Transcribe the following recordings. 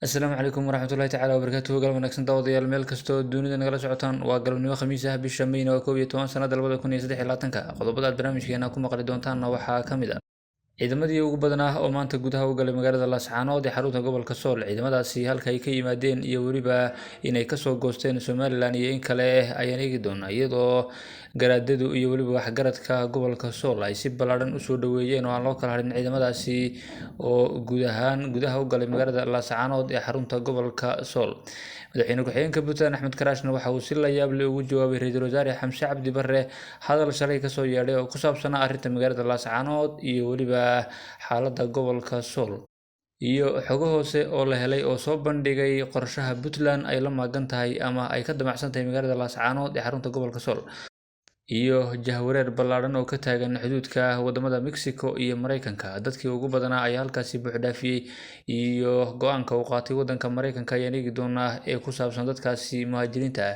asalaamu calaykum waraxmatullaahi tacaala wabarakaatuhu galab wanaagsan daawadayaal meel kastoo dunida nagala socotaan waa galabnimo khamiis ah bisha mayna waa 11 sanada 2023 qodobada aad barnaamijkeena ku maqli doontaanna waxaa ka mid ah ciidamadii ugu badanaa oo maanta gudaha u galay magaalada Laascaanood ee xarunta gobolka Sool ciidamadaasi halka ay ka yimaadeen iyo waliba inay kasoo goosteen Somaliland iyo in kale ayaan eegi doonaa iyadoo garaadadu iyo waliba waxgaradka gobolka Sool ay si ballaaran u soo dhaweeyeen oo aan loo kala harin ciidamadaasi oo gudaha u galay magaalada Laascaanood ee xarunta gobolka Sool madaxweyne ku-xigeenka Puntland Axmed Karaashna waxa uu si la yaab leh ugu jawaabay ra'iisul wasaare Xamse Cabdi Barre hadal shalay ka soo yeedhay oo ku saabsanaa arrinta magaalada Laascaanood iyo waliba xaaladda gobolka Sool iyo xogo hoose oo la helay oo soo bandhigay qorshaha Puntland ay la maagan tahay ama ay ka damacsan tahay magaalada Laascaanood ee xarunta gobolka Sool iyo jahwareer ballaaran oo ka taagan xuduudka wadamada Mexico iyo Mareykanka dadkii ugu badanaa ayaa halkaasi buux dhaafiyay iyo go'aanka uu qaatay wadanka Mareykanka ayaan eegi doonaa ee ku saabsan dadkaasi muhaajiriinta ah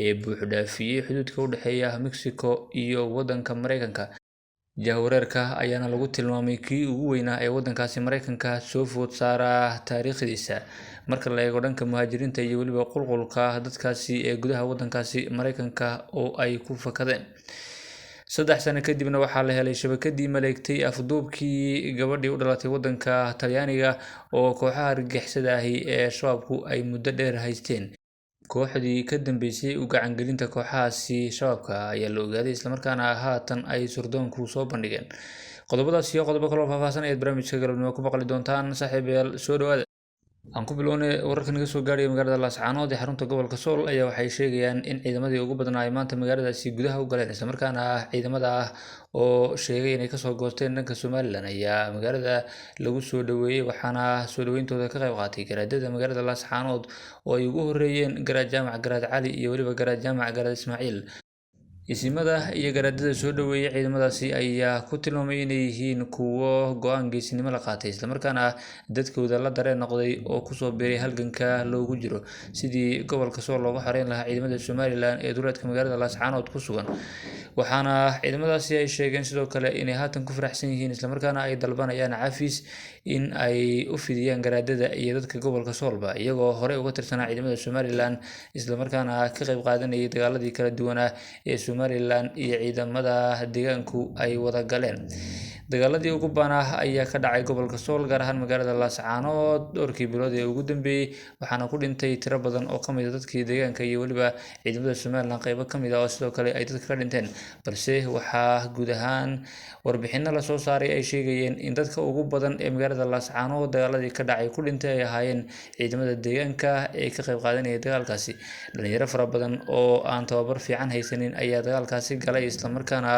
ee buux dhaafiyay xuduudka u dhexeeya Mexico iyo wadanka Mareykanka jahwareerka ayaana lagu tilmaamay kii ugu weynaa ee wadankaasi Mareykanka soo food saara taariikhdiisa marka la eego dhanka muhaajiriinta iyo waliba qulqulka dadkaasi ee gudaha wadankaasi Mareykanka oo ay ku fakadeen 3 sano kadibna waxaa la helay shabakadii maleegtay afduubkii gabadhii u dhalatay wadanka Talyaaniga oo kooxaha argagixisada ahi ee shabaabku ay muddo dheer haysteen kooxdii ka dambeysay u gacan gelinta kooxahaasi shabaabka ayaa la ogaaday islamarkaana haatan ay surdoonku soo bandhigeen qodobadaas iyo qodobo kale oo faahfaahsan ayaad barnaamijka galabnimo ku maqli doontaan saaxiibayaal soo dhawaada aan ku bilownay wararka naga soo gaadhaya magaalada Laascaanood ee xarunta gobolka Sool ayaa waxay sheegayaan in ciidamadii ugu badnaa ay maanta magaaladaasi gudaha u galeen islamarkaana ciidamada oo sheegay inay kasoo goosteen dhanka Somaliland ayaa magaalada lagu soo dhaweeyay waxaana soo dhaweyntooda ka qayb qaatay garaadada magaalada Laascaanood oo ay ugu horeeyeen garaad jaamac garaad cali iyo waliba garaad jaamac garaad Ismaaciil isimada iyo garaadada soo dhaweeyay ciidamadaasi ayaa ku tilmaamay inay yihiin kuwo go'aan geesinimo la qaatay islamarkaana dadkooda la dareen noqday oo kusoo biiray halganka loogu jiro sidii gobolka Sool looga xoreyn lahaa ciidamada Somaliland ee duleedka magaalada Laascaanood ku sugan waxaana ciidamadaasi ay sheegeen sidoo kale inay haatan ku faraxsan yihiin islamarkaana ay dalbanayaan cafis in ay u fidiyaan garaadada iyo dadka gobolka Soolba iyagoo hore uga tirsanaa ciidamada Somaliland islamarkaana ka qayb qaadanayay dagaaladii kala duwanaa ee Somaliland iyo ciidamada deegaanku ay wada galeen dagaaladii ugu baanaa ayaa ka dhacay gobolka Sool gaar ahaan magaalada Laascaanood dhowrkii bilood ee ugu dambeeyay waxaana ku dhintay tiro badan oo ka mid ah dadkii deegaanka iyo waliba ciidamada Somaliland qaybo ka mid ah oo sidoo kale ay dadka ka dhinteen balse waxaa guud ahaan warbixino la soo saaray ay sheegayeen in dadka ugu badan ee magaalada Laascaanood dagaaladii ka dhacay ku dhintay ay ahaayeen ciidamada deegaanka ee ka qayb qaadanaya dagaalkaasi dhalinyaro fara badan oo aan tababar fiican haysanin ayaa dagaalkaasi galay islamarkaana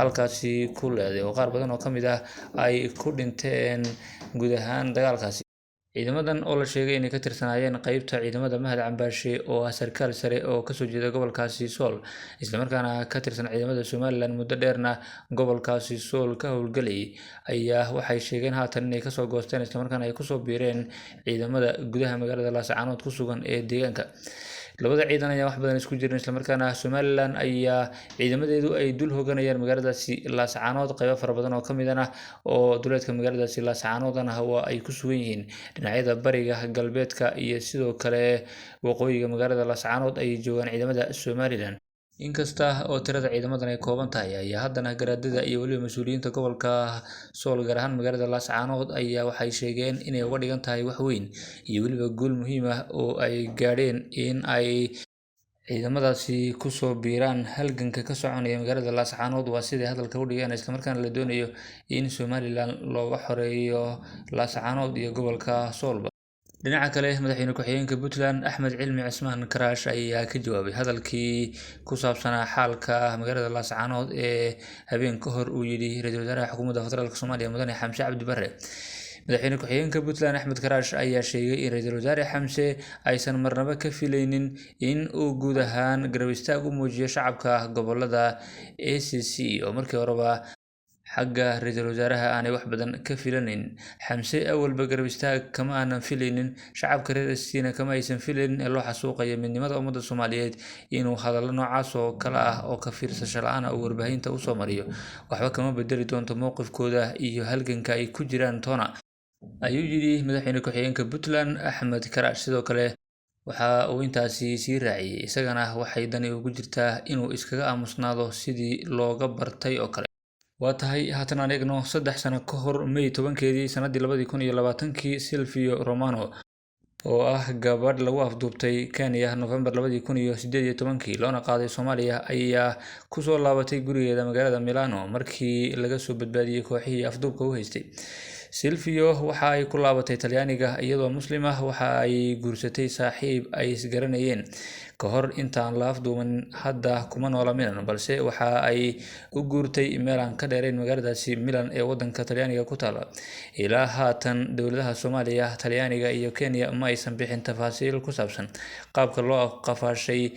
halkaasi ku leeday oo qaar badan oo ka mid ah ay ku dhinteen guud ahaan dagaalkaasi ciidamadan oo la sheegay inay ka tirsanaayeen qaybta ciidamada Mahad Cambaashe oo ah sarkaal sare oo kasoo jeeda gobolkaasi Sool islamarkaana ka tirsan ciidamada Somaliland muddo dheerna gobolkaasi Sool ka howlgalayay ayaa waxay sheegeen haatan inay kasoo goosteen islamarkaana ay kusoo biireen ciidamada gudaha magaalada Laascaanood ku sugan ee deegaanka labada ciidan ayaa wax badan isku jirin islamarkaana Somaliland ayaa ciidamadeedu ay dul hooganayaan magaaladaasi Laascaanood qaybo fara badan oo ka mid ah oo duleedka magaaladaasi Laascaanoodna waa ay ku sugan yihiin dhinacyada bariga galbeedka iyo sidoo kale waqooyiga magaalada Laascaanood ay joogaan ciidamada Somaliland inkasta oo tirada ciidamadan ay kooban tahay ayaa haddana garaadada iyo waliba mas'uuliyiinta gobolka Sool gaar ahaan magaalada Laascaanood ayaa waxay sheegeen inay uga dhigan tahay wax weyn iyo waliba guul muhiim ah oo ay gaadheen in ay ciidamadaasi kusoo biiraan halganka ka soconaya magaalada Laascaanood waa sidii hadalka u dhigeen islamarkaana la doonayo in Somaliland looga xoreeyo Laascaanood iyo gobolka Sool dhinaca kale madaxweyne ku-xigeenka Puntland Axmed Cilmi Cismaan Karaash ayaa ka jawaabay hadalkii ku saabsanaa xaalka magaalada Laascaanood ee habeen ka hor uu yidhi ra'iisul wasaaraha xukuumadda federaalka Soomaaliya mudane Xamse Cabdi Barre madaxweyne ku-xigeenka Puntland Axmed Karaash ayaa sheegay in ra'iisul wasaare Xamse aysan marnaba ka filaynin in uu guud ahaan garab istaag u muujiyo shacabka gobolada ACC oo markii horeba xagga ra'iisul wasaaraha aanay wax badan ka filanin Xamse awalba garab istaag kama aanan filaynin shacabka reer Siina kama aysan filaynin ee loo xasuuqayo midnimada ummadda Soomaaliyeed inuu hadallo noocaas oo kale ah oo ka fiirsasho la'aan ah uu warbaahinta u soo mariyo waxba kama bedeli doonto mowqifkooda iyo halganka ay ku jiraan toona ayuu yidhi madaxweyne ku-xigeenka Puntland Axmed Karaash. Sidoo kale waxa uu intaasi sii raaciyay isagana waxay dani ugu jirtaa inuu iskaga aamusnaado sidii looga bartay oo kale. waa tahay haatan aan eegno 3 sano ka hor May 10keedii sanadii 2020 Silvio Romano oo ah gabadh lagu afduubtay Kenya November 2018 loona qaaday Soomaaliya ayaa ku soo laabatay gurigeeda magaalada Milano markii laga soo badbaadiyay kooxihii afduubka u haystay. Silvio waxa ay ku laabatay Talyaaniga iyadoo Muslim ah. Waxa ay guursatay saaxiib ay isgaranayeen ka hor intaan la afduuban. Hadda kuma noola Milan, balse waxa ay u guurtay meel aan ka dheerayn magaaladaasi Milan ee waddanka Talyaaniga ku taala. Ilaa haatan dowladaha Soomaaliya, Talyaaniga iyo Kenya ma aysan bixin tafaasiil ku saabsan qaabka loo qafaashay,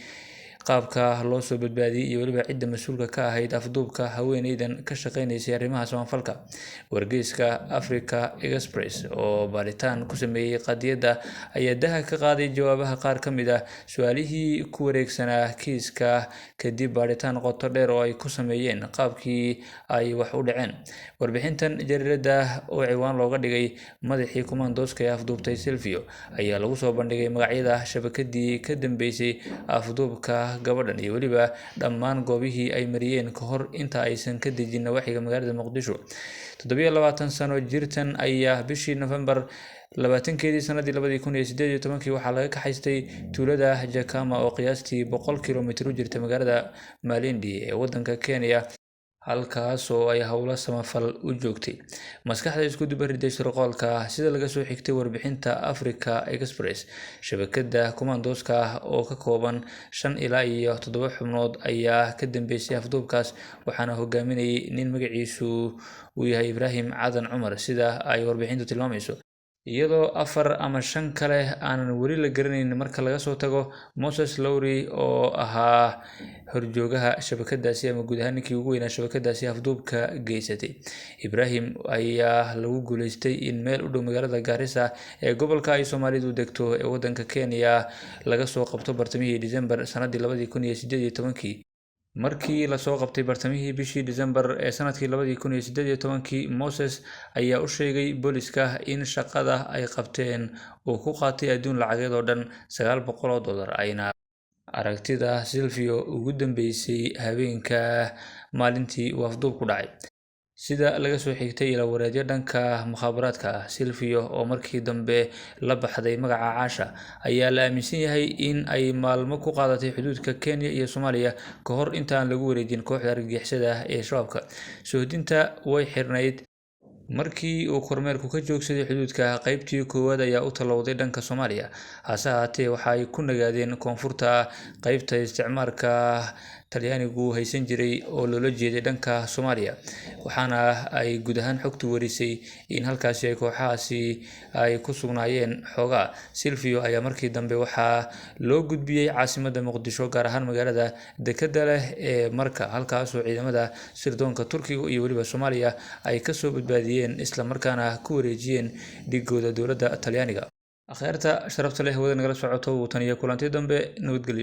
qaabka loo soo badbaadiyay iyo weliba cidda mas'uulka ka ahayd afduubka haweeneydan ka shaqeynaysay arrimaha samafalka. Wargeyska Africa Express oo baaritaan ku sameeyay qadiyadda ayaa daha ka qaaday jawaabaha qaar ka mid ah su'aalihii ku wareegsanaa kiiska kadib baaritaan qoto dheer oo ay ku sameeyeen qaabkii ay wax u dhaceen. Warbixintan jariirada oo ciwaan looga dhigay madaxii kumaandooska ee afduubtay Silvio ayaa lagu soo bandhigay magacyada shabakadii ka dambeysay afduubka gabadhan iyo weliba dhammaan goobihii ay mariyeen ka hor inta aysan ka dejin nawaaxiga magaalada Muqdisho. 27 sano jirtan ayaa bishii November 20keedii sanadii 2018 waxaa laga kaxaystay tuulada Jakama oo qiyaastii 100 kiiloomitir u jirta magaalada Malindi ee waddanka Kenya, halkaas oo ay howlo samafal u joogtay. Maskaxda isku dubaridday shirqoolka sida laga soo xigtay warbixinta Africa Express. Shabakadda kumaandooska oo ka kooban 5 ilaa 7 xubnood ayaa ka dambeysay afduubkaas, waxaana hogaaminayay nin magaciisu uu yahay Ibrahim Cadan Cumar sida ay warbixintu tilmaamayso, iyadoo 4 ama 5 kale aanan weli la garanayn marka laga soo tago Moses Lowry oo ahaa horjoogaha shabakadaasi ama guud ahaan ninkii ugu weynaa shabakadaasi afduubka geysatay. Ibrahim ayaa lagu guuleystay in meel u dhow magaalada Garissa ee gobolka ay Soomaalidu degto ee waddanka Kenya laga soo qabto bartamihii December sanadii 2018. Markii la soo qabtay bartamihii bishii December ee sanadkii 2018, Moses ayaa u sheegay booliska in shaqada ay qabteen uu ku qaatay adduun lacageed oo dhan $900, ayna aragtida Silvio ugu dambeysay habeenka maalintii uu afduubku dhacay. Sida laga soo xigtay ila wareedyo dhanka mukhaabaraadka ah, Silvio oo markii dambe la baxday magaca Caasha ayaa la aaminsan yahay in ay maalmo ku qaadatay xuduudka Kenya iyo Soomaaliya ka hor inta aan lagu wareejin kooxda argagixisada ee shabaabka. Suuxdinta way xirnayd markii uu kormeerku ka joogsaday xuduudka. Qaybtii koowaad ayaa u talowday dhanka Soomaaliya, hase ahaatee waxa ay ku nagaadeen koonfurta qaybta isticmaalka Talyaanigu haysan jiray oo loola jeeday dhanka Soomaaliya, waxaana ay guud ahaan xogtu warisay in halkaasi ay kooxahaasi ay ku sugnaayeen xoogaa. Silvio ayaa markii dambe waxaa loo gudbiyay caasimadda Muqdisho, gaar ahaan magaalada dekedda leh ee Marka, halkaas oo ciidamada sirdoonka Turkiga iyo weliba Soomaaliya ay ka soo badbaadiyeen isla markaana ku wareejiyeen dhigooda dowladda Talyaaniga. Akhyaarta sharafta leh wada nagala socoto tan iyo kulanti dambe, nabadgelyo.